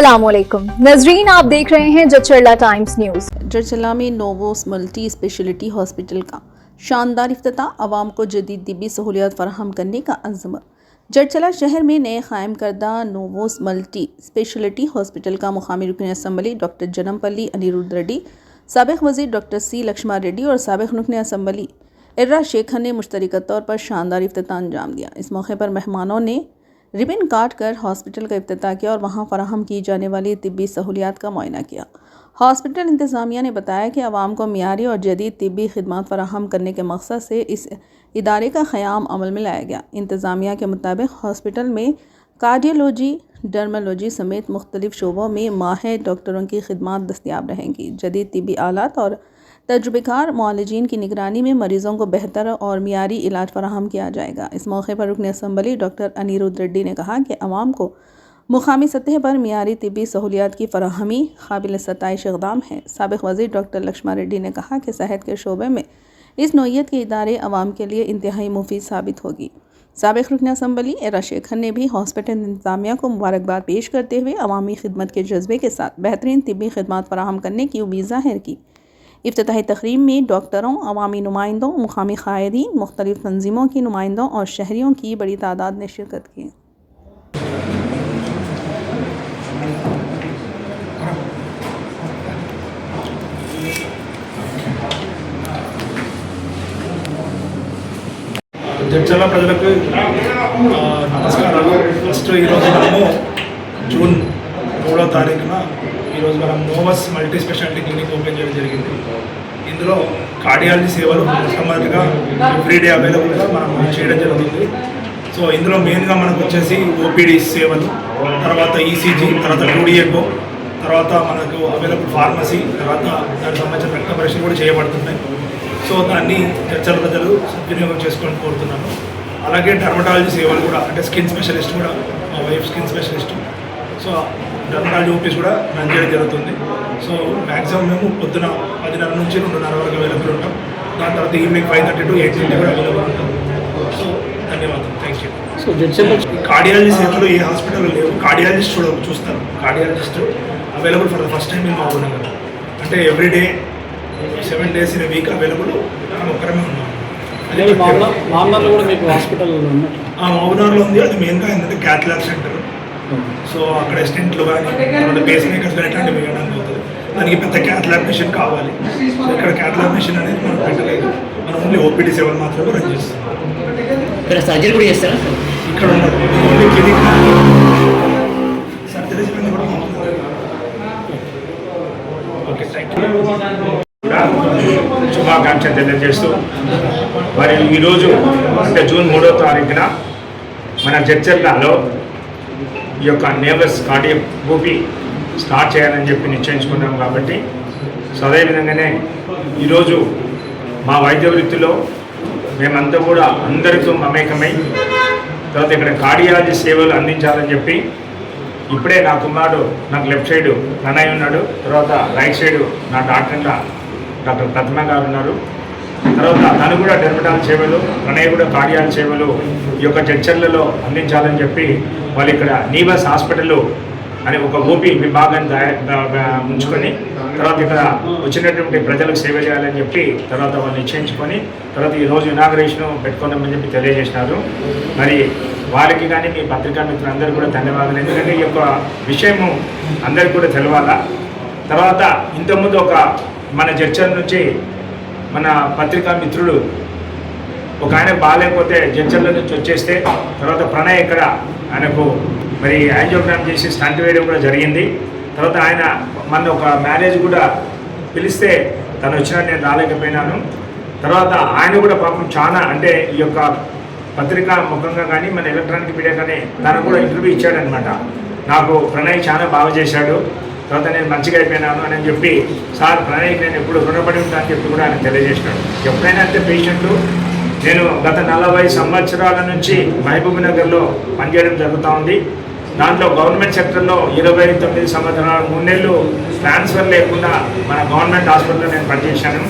अस्सलामुअलैकुम नजरीन, आप देख रहे हैं जचरला टाइम्स न्यूज। जचरला में नोवोस मल्टी स्पेशलिटी हॉस्पिटल का शानदार इफ्तिताह, आवाम को जदीद तिब्बी सहूलियत फराहम करने का अज़्म। जचरला शहर में नए कायम करदा नोवोस मल्टी स्पेशलिटी हॉस्पिटल का मुकामी रुकन असम्बली डॉक्टर जनमपल्ली अनिरुद्ध रेड्डी, साबिक़ वज़ीर डॉक्टर सी लक्ष्मा रेड्डी और साबिक़ रुकन असम्बली इर्रा शेखर ने मुश्तरका तौर पर शानदार इफ्तिताह अंजाम दिया। इस मौके पर मेहमानों ने रिबन काट कर हॉस्पिटल का इफ्तिताह किया और वहाँ फराहम की जाने वाली तिब्बी सहूलियात का मुआयना किया। हॉस्पिटल इंतज़ामिया ने बताया कि आवाम को मियारी और जदीद तिब्बी खिदमात फराहम करने के मकसद से इस इदारे का क़याम अमल में लाया गया। इंतज़ामिया के मुताबिक हॉस्पिटल में कार्डियोलॉजी, डर्मोलॉजी समेत मुख्तलिफ शोबों में माहिर डॉक्टरों की खिदमात दस्तियाब रहेंगी। जदीद तिब्बी आलात और तजुर्बेकार मुआलिजीन की निगरानी में मरीज़ों को बेहतर और मियारी इलाज फराहम किया जाएगा। इस मौके पर रुकन असम्बली डॉक्टर अनिरुद्ध रेड्डी ने कहा कि अवाम को मुकामी सतह पर मियारी तिब्बी सहूलियात की फराहमी काबिल सताइश इक़दाम है। साबिक़ वज़ीर डॉक्टर लक्ष्मा रेड्डी ने कहा कि सेहत के शोबे में इस नौइयत के इदारे अवाम के लिए इंतहाई मुफीद साबित होगी। साबिक़ रुकन असम्बली इर्रा शेखर ने भी हॉस्पिटल इंतज़ामिया को मुबारकबाद पेश करते हुए अवामी खिदमत के जज्बे के साथ बेहतरीन तिब्बी खिदमात फराहम करने की उम्मीद ज़ाहिर की। इफ्तिताही तकरीब में डॉक्टरों, अवामी नुमाइंदों, मुकामी क़ायदीन, मुख्तलिफ़ तंजीमों की नुमाइंदों और शहरियों की बड़ी तादाद ने शिरकत की। జడ్చర్ల ప్రజలకు నమస్కారాలు. ఫస్ట్ ఈరోజు మనము జూన్ 3వ తారీఖున ఈరోజు మనం నోవస్ మల్టీ స్పెషాలిటీ క్లినిక్ ఓపెన్ చేయడం జరిగింది. ఇందులో కార్డియాలజీ సేవలు మొట్టమొదటిగా ఎవ్రీడే అవైలబుల్గా మనం చేయడం జరుగుతుంది. సో ఇందులో మెయిన్గా మనకు వచ్చేసి ఓపీడీ సేవలు, తర్వాత ఈసీజీ, తర్వాత టూడీఎకో, తర్వాత మనకు అవైలబుల్ ఫార్మసీ, తర్వాత దానికి సంబంధించిన రక్త పరీక్షలు కూడా చేయబడుతున్నాయి. సో దాన్ని చర్చల ప్రజలు సద్వినియోగం చేసుకొని కోరుతున్నాను. అలాగే డర్మటాలజీ సేవలు కూడా, అంటే స్కిన్ స్పెషలిస్ట్ కూడా, మా wife skin specialist, so dermatology OPs కూడా రన్ చేయడం జరుగుతుంది. సో మ్యాక్సిమం మేము పొద్దున 10:30 నుంచి 2:30 వరకు అవైలబుల్ ఉంటాం. దాని తర్వాత ఈవినింగ్ 5:30 to 8:30 కూడా అవైలబుల్ ఉంటాం. సో ధన్యవాదాలు, థ్యాంక్ యూ. సో కార్డియాలజీ సేవలు ఏ హాస్పిటల్లో లేవు. కార్డియాలజిస్ట్ చూస్తారు. Cardiologist available for the first time in Mahabubnagar. అంటే everyday 7 days in a week available మనం ఒక్కరమే ఉన్నాం. అదే మామూలు కూడా మీకు హాస్పిటల్ మహబూబ్నగర్లో ఉంది. అది మెయిన్గా ఏంటంటే క్యాథ్లాబ్ సెంటర్. సో అక్కడ స్టెంట్లు కానీ, తర్వాత పేస్ మేకర్స్ కానీ ఇట్లాంటివి వేయడానికి అవుతుంది. దానికి పెద్ద క్యాథ్లాబ్ మిషన్ కావాలి. సో ఇక్కడ క్యాథ్లాబ్ మిషన్ అనేది మనం పెట్టలేదు. మనం ఓన్లీ ఓపీడీ సేవలు మాత్రమే రన్ చేస్తాం. సర్జరీ కూడా చేస్తారా? ఇక్కడ ఉండదు, ఓన్లీ క్లినిక్. సర్జరీ కూడా ఓకే, థ్యాంక్ యూ. శుభాకాంక్షలు తెలియజేస్తూ మరి ఈరోజు అంటే జూన్ 3వ తారీఖున మన జడ్చర్లలో ఈ యొక్క నేవర్స్ కార్డియాక్ ఓపీ స్టార్ట్ చేయాలని చెప్పి నిశ్చయించుకున్నాం. కాబట్టి సో అదేవిధంగానే ఈరోజు మా వైద్య వృత్తిలో మేమంతా కూడా అందరితో మమేకమై తర్వాత ఇక్కడ కార్డియాలజీ సేవలు అందించాలని చెప్పి ఇప్పుడే నా కుమారుడు, నాకు లెఫ్ట్ సైడు ప్రణయ్ ఉన్నాడు, తర్వాత రైట్ సైడు నా డాక్టర్ ప్రతిమ గారు ఉన్నారు. తర్వాత తను కూడా డెర్మటాలజీ సేవలు, ప్రణయ్ కూడా కార్డియాలజీ సేవలు ఈ యొక్క జడ్చర్లలో అందించాలని చెప్పి వాళ్ళు ఇక్కడ నీవస్ హాస్పిటల్ అని ఒక ఓపీ విభాగాన్ని ఉంచుకొని తర్వాత ఇక్కడ వచ్చినటువంటి ప్రజలకు సేవ చేయాలని చెప్పి తర్వాత వాళ్ళు నిశ్చయించుకొని తర్వాత ఈరోజు ఇనాగరేషన్ పెట్టుకుందామని చెప్పి తెలియజేసినారు. మరి వారికి కానీ మీ పత్రికా మిత్రులందరూ కూడా ధన్యవాదాలు. ఎందుకంటే ఈ యొక్క విషయము అందరికీ కూడా తెలవాలా. తర్వాత ఇంతకుముందు ఒక మన జడ్చర్ నుంచి మన పత్రికా మిత్రుడు ఒక ఆయన బాగాలేకపోతే జడ్చర్ల నుంచి వచ్చేస్తే తర్వాత ప్రణయ్ ఇక్కడ ఆయనకు మరి యాంజియోగ్రామ్ చేసి స్టంట్ వేయడం కూడా జరిగింది. తర్వాత ఆయన మన ఒక మ్యారేజ్ కూడా పిలిస్తే తను వచ్చినా నేను రాలేకపోయినాను. తర్వాత ఆయన కూడా పాపం చాలా అంటే ఈ యొక్క పత్రికా ముఖంగా కానీ మన ఎలక్ట్రానిక్ మీడియా కానీ తనకు కూడా ఇంటర్వ్యూ ఇచ్చాడనమాట. నాకు ప్రణయ్ చాలా బాగా చేశాడు, తర్వాత నేను మంచిగా అయిపోయినాను అని చెప్పి సార్ ప్రణయ్కి నేను ఎప్పుడు రుణపడి ఉంటాను అని చెప్పి కూడా ఆయన తెలియజేసినాడు. ఎప్పుడైనా అంతే పేషెంట్లు నేను గత 40 సంవత్సరాల నుంచి మహబూబ్నగర్లో పనిచేయడం జరుగుతూ ఉంది. దాంట్లో గవర్నమెంట్ సెక్టర్లో 29 సంవత్సరాలు 3 నెలలు ట్రాన్స్ఫర్ లేకుండా మన గవర్నమెంట్ హాస్పిటల్లో నేను పనిచేశాను.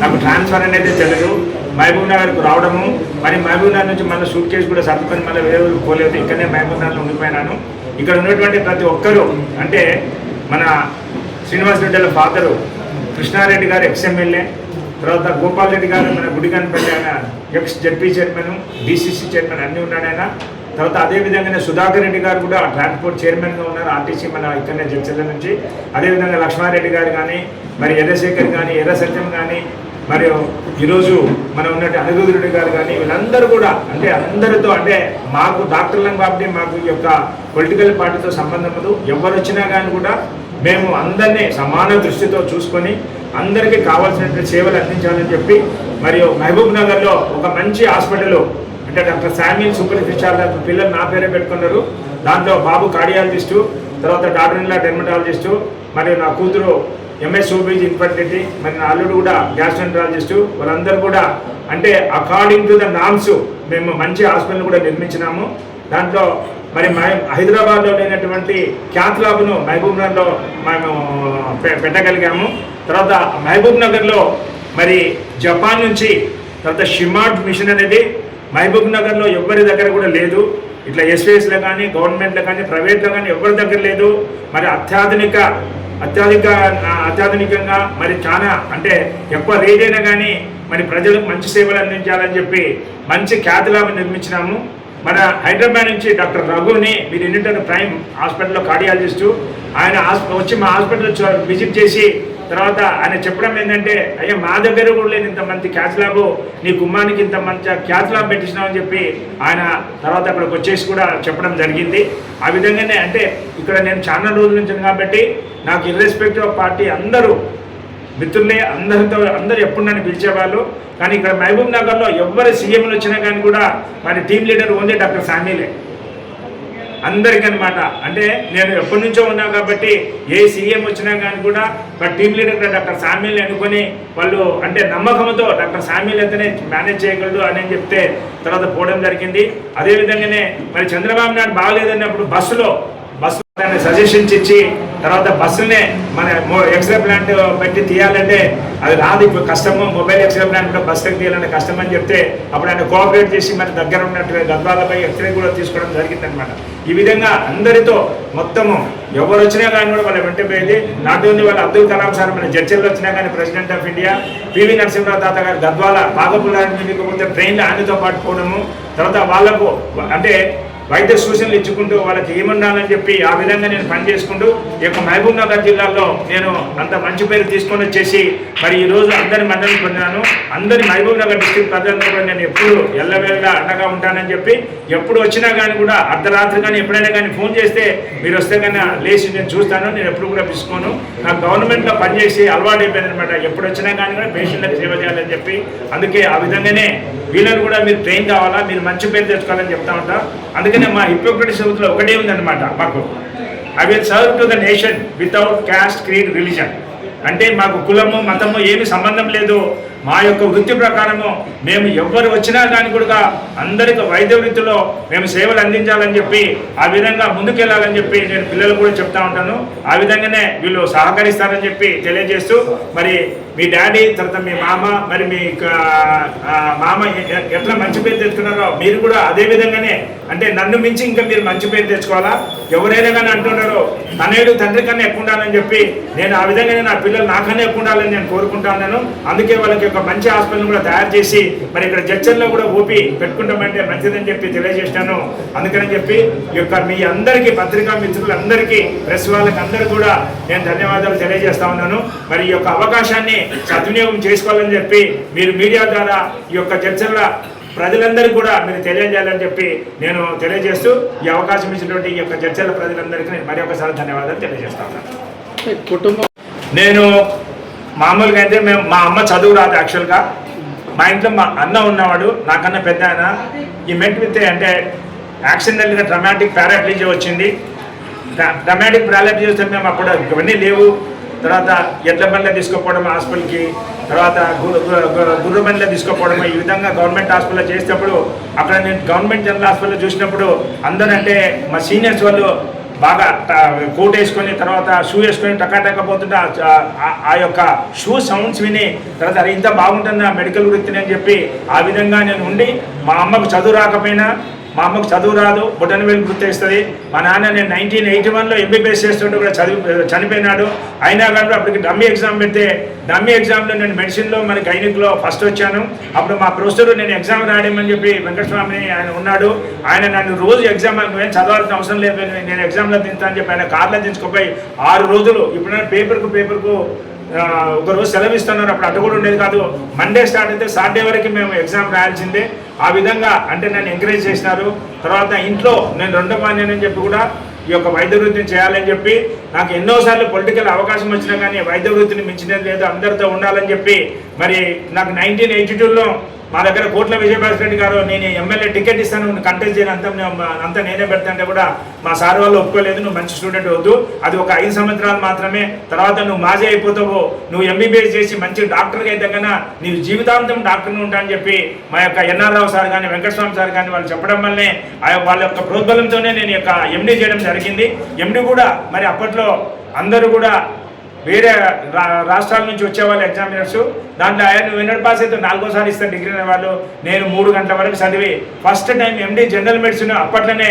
నాకు ట్రాన్స్ఫర్ అనేది తెలియదు. మహబూబ్నగర్కు రావడము, మరి మహబూబ్నగర్ నుంచి మళ్ళీ సూట్ కేసు కూడా సర్దుకొని మళ్ళీ వేరే పోలేదు, ఇక్కడనే మహబూబ్నగర్లో ఉండిపోయినాను. ఇక్కడ ఉన్నటువంటి ప్రతి ఒక్కరూ అంటే మన శ్రీనివాస్ రెడ్డి వాళ్ళ ఫాదరు కృష్ణారెడ్డి గారు ఎక్స్ఎమ్మెల్యే, తర్వాత గోపాల్ రెడ్డి గారు మన గుడిగానపల్లి ఆయన X ZP chairman, DCC chairman అన్నీ ఉన్నాడు ఆయన. తర్వాత అదేవిధంగానే సుధాకర్ రెడ్డి గారు కూడా ట్రాన్స్పోర్ట్ చైర్మన్గా ఉన్నారు ఆర్టీసీ మన ఇక్కడనే జడ్చర్ల నుంచి. అదేవిధంగా లక్ష్మారెడ్డి గారు కానీ, మరి ఎర్రశేఖర్ కానీ, ఎర్ర సత్యం కానీ, మరియు ఈరోజు మనం ఉన్నట్టు అనుగురుడి గారు కానీ, వీళ్ళందరూ కూడా అంటే అందరితో అంటే మాకు డాక్టర్లను కాబట్టి మాకు ఈ యొక్క పొలిటికల్ పార్టీతో సంబంధం లేదు. ఎవరు వచ్చినా కానీ కూడా మేము అందరినీ సమాన దృష్టితో చూసుకొని అందరికీ కావాల్సినటువంటి సేవలు అందించాలని చెప్పి మరియు మహబూబ్ నగర్లో ఒక మంచి హాస్పిటల్ అంటే డాక్టర్ శామ్యూల్ సూపర్ స్పెషాలిటీ పిల్లలు నా పేరే పెట్టుకున్నారు. దాంట్లో బాబు కార్డియాలజిస్టు, తర్వాత డాక్టర్ ఇన్లా డెర్మటాలజిస్టు, మరియు నా కూతురు ఎంఎస్ ఓబీజీ ఇన్ఫర్టిలిటీ, మరి నా అల్లుడు కూడా గ్యాస్ట్రెంట్రాలజిస్టు. వాళ్ళందరూ కూడా అంటే అకార్డింగ్ టు ద నామ్స్ మేము మంచి హాస్పిటల్ కూడా నిర్మించినాము. దాంట్లో మరి హైదరాబాద్లో లేనటువంటి క్యాత్ ల్యాబ్ను మహబూబ్ నగర్లో మేము పెట్టగలిగాము. తర్వాత మహబూబ్ నగర్లో మరి జపాన్ నుంచి తర్వాత షిమార్ట్ మిషన్ అనేది మహబూబ్ నగర్లో ఎవరి దగ్గర కూడా లేదు. ఇట్లా ఎస్వేస్లో కానీ, గవర్నమెంట్లో కానీ, ప్రైవేట్లో కానీ ఎవరి దగ్గర లేదు. మరి అత్యాధునికంగా మరి చాలా అంటే ఎక్కువ రేట్ అయినా కానీ మరి ప్రజలకు మంచి సేవలు అందించాలని చెప్పి మంచి క్యాత్ ల్యాబ్ నిర్మించినాము. మన హైదరాబాద్ నుంచి డాక్టర్ రఘుని మీరు ఎన్నింటారు ప్రైమ్ హాస్పిటల్లో కార్డియాలజిస్టు, ఆయన వచ్చి మా హాస్పిటల్ విజిట్ చేసి తర్వాత ఆయన చెప్పడం ఏంటంటే అయ్యా మా దగ్గర కూడా లేదు ఇంత మంచి క్యాత్ ల్యాబ్, నీ గుమ్మానికి ఇంత మంచి క్యాత్ ల్యాబ్ పెట్టించినామని చెప్పి ఆయన తర్వాత అక్కడికి వచ్చేసి కూడా చెప్పడం జరిగింది. ఆ విధంగానే అంటే ఇక్కడ నేను చాలా రోజుల నుంచి కాబట్టి నాకు ఇర్రెస్పెక్టివ్ ఆఫ్ పార్టీ అందరూ మిత్రులే, అందరూ ఎప్పుడు నన్ను పిలిచేవాళ్ళు. కానీ ఇక్కడ మహబూబ్ నగర్లో ఎవరు సీఎంలు వచ్చినా కానీ కూడా మరి టీం లీడర్ ఉంది డాక్టర్ శామ్యూలే అందరికీ అనమాట. అంటే నేను ఎప్పటి నుంచో ఉన్నా కాబట్టి ఏ సీఎం వచ్చినా కానీ కూడా మరి టీం లీడర్ డాక్టర్ శామ్యూల్ని అనుకొని వాళ్ళు అంటే నమ్మకంతో డాక్టర్ శామ్యూల్ అయితేనే మేనేజ్ చేయగలడు అని చెప్తే తర్వాత పోవడం జరిగింది. అదేవిధంగానే మరి చంద్రబాబు నాయుడు బాగలేదన్నప్పుడు బస్సులో సజెషన్స్ ఇచ్చి తర్వాత బస్సులనే మన ఎక్స్రే ప్లాంట్ పెట్టి తీయాలంటే అది రాదు, ఇప్పుడు కష్టము, మొబైల్ ఎక్స్రే ప్లాంట్ కూడా బస్సులకు తీయాలంటే కష్టం అని చెప్తే అప్పుడు ఆయన కోఆపరేట్ చేసి మన దగ్గర ఉన్నట్టుగా గద్వాలపై ఎక్స్రే కూడా తీసుకోవడం జరిగిందనమాట. ఈ విధంగా అందరితో మొత్తము ఎవరు వచ్చినా కానీ కూడా వాళ్ళ వెంట పోయేది. నాట్ ఓన్లీ వాళ్ళ అబ్దుల్ కలాం సార్ మన జడ్చర్లు వచ్చినా కానీ president of India PV Narasimharao తాత గారు గద్వాల బాగపుల్లానికి మీకు ట్రైన్లో ఆయనతో పాటు పోవడము, తర్వాత వాళ్ళకు అంటే వైద్య సూచనలు ఇచ్చుకుంటూ వాళ్ళకి ఏముండాలని చెప్పి ఆ విధంగా నేను పనిచేసుకుంటూ ఈ యొక్క మహబూబ్ నగర్ జిల్లాలో నేను అంత మంచి పేరు తీసుకొని వచ్చేసి మరి ఈరోజు అందరి మండలి పొందినాను. అందరి మహబూబ్ నగర్ డిస్ట్రిక్ట్ ప్రజలందరూ కూడా నేను ఎప్పుడు ఎల్లవేళ అండగా ఉంటానని చెప్పి ఎప్పుడు వచ్చినా కానీ కూడా అర్ధరాత్రి కానీ ఎప్పుడైనా కానీ ఫోన్ చేస్తే మీరు వస్తే కానీ లేచి నేను చూస్తాను, నేను ఎప్పుడు కూడా పిసుకోను. నాకు గవర్నమెంట్లో పనిచేసి అలవాటు అయిపోయిందనమాట. ఎప్పుడు వచ్చినా కానీ కూడా పేషెంట్లకు సేవ చేయాలని చెప్పి అందుకే ఆ విధంగానే వీళ్ళని కూడా మీరు ట్రైన్ కావాలా, మీరు మంచి పేరు తెచ్చుకోవాలని చెప్తా ఉంటా. అందుకనే మా హిపోక్రటిస్ సూత్రంలో ఒకటే ఉందన్నమాట మాకు, I will serve to the nation without caste, creed, religion. అంటే మాకు కులము మతము ఏమి సంబంధం లేదు. మా యొక్క వృత్తి ప్రకారము మేము ఎవరు వచ్చినా కానీ కూడా అందరికీ వైద్య వృత్తిలో మేము సేవలు అందించాలని చెప్పి ఆ విధంగా ముందుకెళ్ళాలని చెప్పి నేను పిల్లలు కూడా చెప్తా ఉంటాను. ఆ విధంగానే వీళ్ళు సహకరిస్తారని చెప్పి తెలియజేస్తూ మరి మీ డాడీ తర్వాత మీ మామ మరి మీ మామ ఎట్లా మంచి పేరు తెచ్చుకున్నారో మీరు కూడా అదే విధంగానే అంటే నన్ను మించి ఇంకా మీరు మంచి పేరు తెచ్చుకోవాలా. ఎవరైనా కానీ అంటున్నారో తనేడు తండ్రి కన్నా ఎక్కువ ఉండాలని చెప్పి నేను ఆ విధంగానే నా పిల్లలు నాకన్నా ఎక్కువ ఉండాలని నేను కోరుకుంటా ఉన్నాను. అందుకే వాళ్ళకి ఒక మంచి హాస్పిటల్ కూడా తయారు చేసి మరి ఇక్కడ జడ్చర్లో కూడా ఓపీ పెట్టుకుంటామంటే మంచిదని చెప్పి తెలియజేసినాను. అందుకని చెప్పి ఈ యొక్క మీ అందరికీ పత్రికా మిత్రులందరికీ ప్రెస్ వాళ్ళకి అందరూ కూడా నేను ధన్యవాదాలు తెలియజేస్తా ఉన్నాను. మరి ఈ యొక్క అవకాశాన్ని సద్వినియోగం చేసుకోవాలని చెప్పి మీరు మీడియా ద్వారా ఈ యొక్క జడ్చర్ల ప్రజలందరికీ కూడా మీరు తెలియజేయాలని చెప్పి నేను తెలియజేస్తూ ఈ అవకాశం ఇచ్చినటువంటి ఈ యొక్క చర్చల ప్రజలందరికీ నేను మరి ఒకసారి ధన్యవాదాలు తెలియజేస్తా ఉన్నాను. కుటుంబం నేను మామూలుగా అయితే మా అమ్మ చదువు రాదు యాక్చువల్గా. మా ఇంట్లో మా అన్న ఉన్నవాడు నాకన్నా పెద్ద ఆయన. ఈ మెంట్ విత్ అంటే యాక్సిడెంటల్గా డ్రమాటిక్ పారాప్లీజియా వచ్చింది. డ్రమాటిక్ పారాప్లీజియా వస్తే మేము అప్పుడు ఇవన్నీ లేవు. తర్వాత ఎడ్ల బండ్లో తీసుకుపోవడం హాస్పిటల్కి, తర్వాత గుర్ర బండ్లో తీసుకుపోవడం, ఈ విధంగా గవర్నమెంట్ హాస్పిటల్లో చేసేటప్పుడు అక్కడ నేను గవర్నమెంట్ జనరల్ హాస్పిటల్లో చూసినప్పుడు అందరంటే మా సీనియర్స్ వాళ్ళు బాగా కోట్ వేసుకొని తర్వాత షూ వేసుకొని టకాటకపోతుంటే ఆ యొక్క షూ సౌండ్స్ విని తర్వాత అది ఇంత బాగుంటుంది ఆ మెడికల్ వృత్తిని అని చెప్పి ఆ విధంగా నేను ఉండి మా అమ్మకు చదువు రాకపోయినా మా అమ్మకు చదువు రాదు, బొటన వేలు గుర్తేస్తుంది. మా నాన్న నేను 1981లో ఎంబీబీఎస్ చేస్తుంటే కూడా చనిపోయినాడు. అయినా కానీ అప్పటికి డమ్మీ ఎగ్జామ్ పెడితే డమ్మీ ఎగ్జామ్లో నేను మెడిసిన్లో మరి గైనిక్లో ఫస్ట్ వచ్చాను. అప్పుడు మా ప్రొఫెసర్ నేను ఎగ్జామ్ రాయమని చెప్పి వెంకటస్వామి ఆయన ఉన్నాడు. ఆయన నన్ను రోజు ఎగ్జామ్ నేను చదవాల్సిన అవసరం లేదు, నేను ఎగ్జామ్లో తింటా అని చెప్పి ఆయన కార్లో దించుకోపోయి 6 రోజులు ఇప్పుడు పేపర్కు ఒక రోజు సెలవు ఇస్తున్నారు. అప్పుడు అటు కూడా ఉండేది కాదు. మండే స్టార్ట్ అయితే సాటర్డే వరకు మేము ఎగ్జామ్ రాయాల్సిందే. ఆ విధంగా అంటే నన్ను ఎంకరేజ్ చేసినారు. తర్వాత ఇంట్లో నేను రెండో మాన్యని చెప్పి కూడా ఈ యొక్క వైద్య వృత్తిని చేయాలని చెప్పి నాకు ఎన్నోసార్లు పొలిటికల్ అవకాశం వచ్చినా కానీ వైద్య వృత్తిని మించినది లేదు, అందరితో ఉండాలని చెప్పి మరి నాకు 1982లో మా దగ్గర కోట్ల విజయభాస్కర్ రెడ్డి గారు నేను ఎమ్మెల్యే టికెట్ ఇస్తాను, నువ్వు కంటెస్ట్ చేయను, అంతా నేనే పెడతాంటే కూడా మా సార్ వాళ్ళు ఒప్పుకోలేదు. నువ్వు మంచి స్టూడెంట్ వద్దు, అది ఒక 5 సంవత్సరాలు మాత్రమే, తర్వాత నువ్వు మాజీ అయిపోతావు, నువ్వు ఎంబీబీఎస్ చేసి మంచి డాక్టర్గా అయితే కన్నా నీవు జీవితాంతం డాక్టర్ని ఉంటా అని చెప్పి మా యొక్క ఎన్ఆర్ రావు సార్ కానీ వెంకటస్వామి సార్ కానీ వాళ్ళు చెప్పడం వల్లనే వాళ్ళ యొక్క ప్రోద్బలంతోనే నేను యొక్క ఎండీ చేయడం జరిగింది. ఎండీ కూడా మరి అప్పట్లో అందరూ కూడా వేరే రాష్ట్రాల నుంచి వచ్చేవాళ్ళు ఎగ్జామినర్స్. దాంట్లో ఆయన 100 పాస్ అయితే 4వ ఇస్తాను డిగ్రీ అనే వాళ్ళు. నేను 3 గంటల వరకు చదివి first time MD general medicine అప్పట్లోనే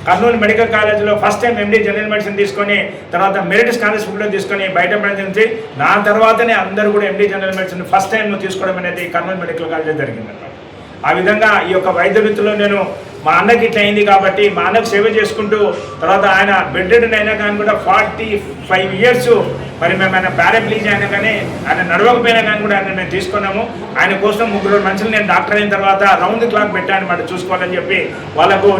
కర్నూలు మెడికల్ కాలేజ్లో first time MD general medicine తీసుకొని తర్వాత మెరిట్ స్కాలర్షిప్లో తీసుకొని బయట ప్రయత్నించి నా తర్వాతనే అందరూ కూడా MD general medicine first time తీసుకోవడం అనేది కర్నూలు మెడికల్ కాలేజ్లో జరిగిందన్నమాట. ఆ విధంగా ఈ యొక్క వైద్య వృత్తిలో నేను మా అన్నకి ఇట్లా అయింది కాబట్టి మా అన్నకు సేవ చేసుకుంటూ తర్వాత ఆయన బెడ్ రిడెన్ అయినా కానీ కూడా 45 ఇయర్స్ మరి మేము ఆయన పారాప్లీజ్ అయినా కానీ ఆయన నడవకపోయినా కానీ కూడా ఆయన మేము తీసుకున్నాము. ఆయన కోసం 3 మనుషులు నేను డాక్టర్ అయిన తర్వాత రౌండ్ క్లాక్ పెట్టాను మాట చూసుకోవాలని చెప్పి వాళ్ళకు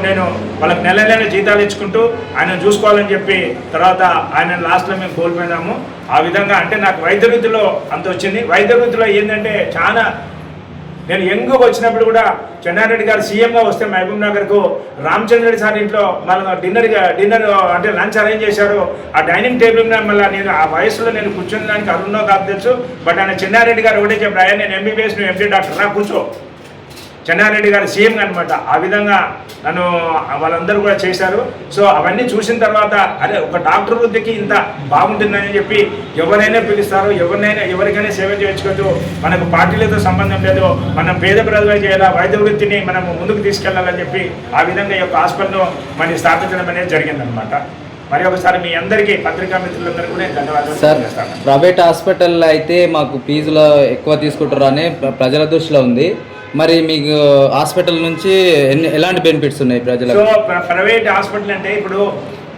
నెల జీతాలు ఇచ్చుకుంటూ ఆయన చూసుకోవాలని చెప్పి తర్వాత ఆయన లాస్ట్లో మేము కోల్పోయినాము. ఆ విధంగా అంటే నాకు వైద్య వృత్తిలో అంత వచ్చింది. వైద్య వృత్తిలో ఏంటంటే చాలా నేను యంగ్గా వచ్చినప్పుడు కూడా చెన్నారెడ్డి గారు సీఎంగా వస్తే మహబూబ్ నగర్కు రామచంద్ర రెడ్డి సార్ ఇంట్లో మళ్ళీ డిన్నర్ అంటే లంచ్ అరేంజ్ చేశారు. ఆ డైనింగ్ టేబుల్ మీద మళ్ళీ నేను ఆ వయసులో నేను కూర్చుని దానికి అరుణో కాదు తెలుసు. బట్ ఆయన చెన్నారెడ్డి గారు ఒకటే చెప్పారు, నేను ఎంబీబీఎస్ నువ్వు ఎంపీ డాక్టర్ రా కూర్చో. చెన్నారెడ్డి గారు సీఎం అనమాట. ఆ విధంగా నన్ను వాళ్ళందరూ కూడా చేశారు. సో అవన్నీ చూసిన తర్వాత అరే ఒక డాక్టర్ వృత్తికి ఇంత బాగుంటుందని చెప్పి ఎవరైనా పిలుస్తారు, ఎవరికైనా సేవ చేయొచ్చు. మనకు పార్టీలతో సంబంధం లేదు, మనం పేద ప్రజలు చేయాలా, వైద్య వృత్తిని మనం ముందుకు తీసుకెళ్లాలని చెప్పి ఆ విధంగా ఈ యొక్క హాస్పిటల్ను మనం స్థాపించడం అనేది జరిగిందనమాట. మరి ఒకసారి మీ అందరికీ పత్రికా మిత్రులందరూ కూడా ధన్యవాదాలు సార్. ప్రైవేట్ హాస్పిటల్లో అయితే మాకు ఫీజులు ఎక్కువ తీసుకుంటారు అని ప్రజల దృష్టిలో ఉంది. మరి మీకు హాస్పిటల్ నుంచి ఎలాంటి బెనిఫిట్స్ ఉన్నాయి ప్రజలకు? సో ప్రైవేట్ హాస్పిటల్ అంటే ఇప్పుడు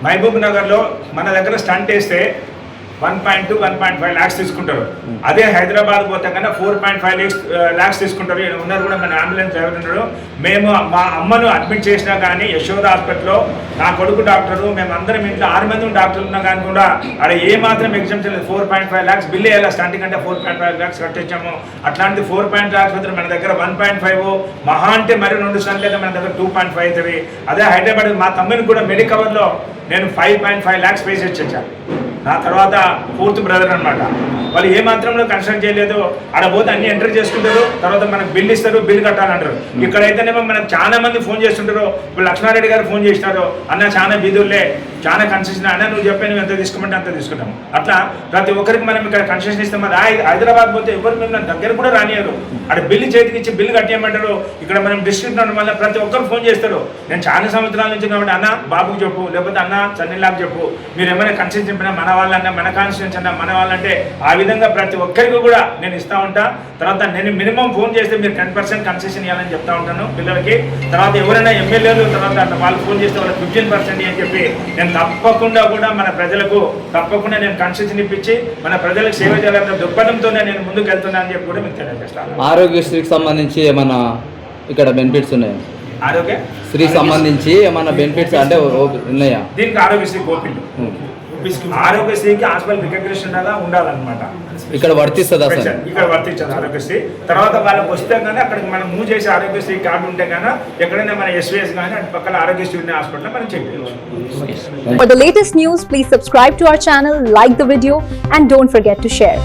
మహబూబ్ నగర్లో మన దగ్గర స్టంట్ వేస్తే 1.5 lakhs తీసుకుంటారు. అదే హైదరాబాద్ పోతే కన్నా 4.5 lakhs తీసుకుంటారు. ఉన్నారు కూడా మన అంబులెన్స్ డ్రైవర్ ఉన్నాడు. మేము మా అమ్మను అడ్మిట్ చేసినా కానీ యశోద హాస్పిటల్లో నా కొడుకు డాక్టరు మేమందరం ఇంట్లో 6 మంది డాక్టర్లు ఉన్నా కానీ కూడా అక్కడ ఏ మాత్రం ఎగ్జామ్షన్ లేదు. 4.5 lakhs బిల్ వేయాలి. స్టార్టింగ్ అంటే 4.5 lakhs కట్టించాము. అట్లాంటి 4.5 lakhs మన దగ్గర 1.5 మహా అంటే మరి 2 సార్లు లేదా మన దగ్గర 2.5 అవుతుంది. అదే హైదరాబాద్ మా తమ్ముని కూడా మెడికవర్లో నేను 5.5 lakhs పే చేసి వచ్చాను. నా తర్వాత 4th బ్రదర్ అనమాట. వాళ్ళు ఏ మాత్రంలో కన్సల్ట్ చేయలేదు. ఆడ పోతే అన్ని ఎంటర్ చేసుకుంటారు, తర్వాత మనకు బిల్ ఇస్తారు, బిల్ కట్టాలంటారు. ఇక్కడైతేనేమో మనకు చాలా మంది ఫోన్ చేస్తుంటారు. ఇప్పుడు లక్ష్మారెడ్డి గారు ఫోన్ చేసినారు, అన్న చాలా బీదుర్లే చాలా కన్సెషన్, అన్న నువ్వు చెప్పే నువ్వు ఎంత తీసుకోమంటే అంత తీసుకుంటాము. అట్లా ప్రతి ఒక్కరికి మనం ఇక్కడ కన్సెషన్ ఇస్తాం. మరి హైదరాబాద్ పోతే ఎవరు మేము దగ్గర కూడా రానియరు. అక్కడ బిల్లు చేతికి ఇచ్చి బిల్లు కట్టేయమంటారు. ఇక్కడ మనం డిస్ట్రిక్ట్ ఉండడం వల్ల ప్రతి ఒక్కరు ఫోన్ చేస్తారు. నేను చాలా సంవత్సరాల నుంచి కాబట్టి అన్న బాబుకి చెప్పు, లేకపోతే అన్న చన్నీలాగా చెప్పు, మీరు ఏమైనా కన్సెషన్ చెప్పినా మన వాళ్ళన్నా మన కాన్స్టిట్యూన్స్ అన్నా మన వాళ్ళంటే ఆ విధంగా ప్రతి ఒక్కరికి కూడా నేను ఇస్తూ ఉంటా. తర్వాత నేను మినిమం ఫోన్ చేస్తే మీరు 10% కన్సెషన్ ఇవ్వాలని చెప్తా ఉంటాను పిల్లలకి. తర్వాత ఎవరైనా ఎమ్మెల్యేలు తర్వాత వాళ్ళు ఫోన్ చేస్తే వాళ్ళకి 15% అని చెప్పి నేను తప్పకుండా కూడా మన ప్రజలకు తప్పకుండా నేను కన్సెషన్ ఇప్పించి మన ప్రజలకు సేవ చేయాలన్న దృక్పథంతోనే నేను ముందుకు వెళ్తున్నా అని చెప్పి కూడా మీకు తెలియజేస్తాను. ఆరోగ్యశ్రీకి సంబంధించి ఏమైనా ఇక్కడ బెనిఫిట్స్ ఉన్నాయా? ఆరోగ్యశ్రీ సంబంధించి ఏమైనా బెనిఫిట్స్ అంటే ఉన్నాయా? దీనికి ఆరోగ్యశ్రీ గోపిల్లు ఆరోగ్యశ్రీకి హాస్పిటల్ రికగ్నిషన్ ఉండాలన్నమాట. ఇక్కడ వర్తిస్తుందా సార్? ఇక్కడ వర్తించదు ఆరోగ్యశ్రీ. తర్వాత వాళ్ళకి వస్తే కానీ అక్కడికి మనం మూవ్ చేసి ఆరోగ్యశ్రీ కార్డు ఉంటే కానీ ఎక్కడైనా మన ఎస్వీఎస్ కానీ అటు పక్కన ఆరోగ్యశ్రీ ఉన్న హాస్పిటల్ మనం చెక్ చేయవచ్చు. For the latest news, please subscribe to our channel, like the video, and don't forget to share.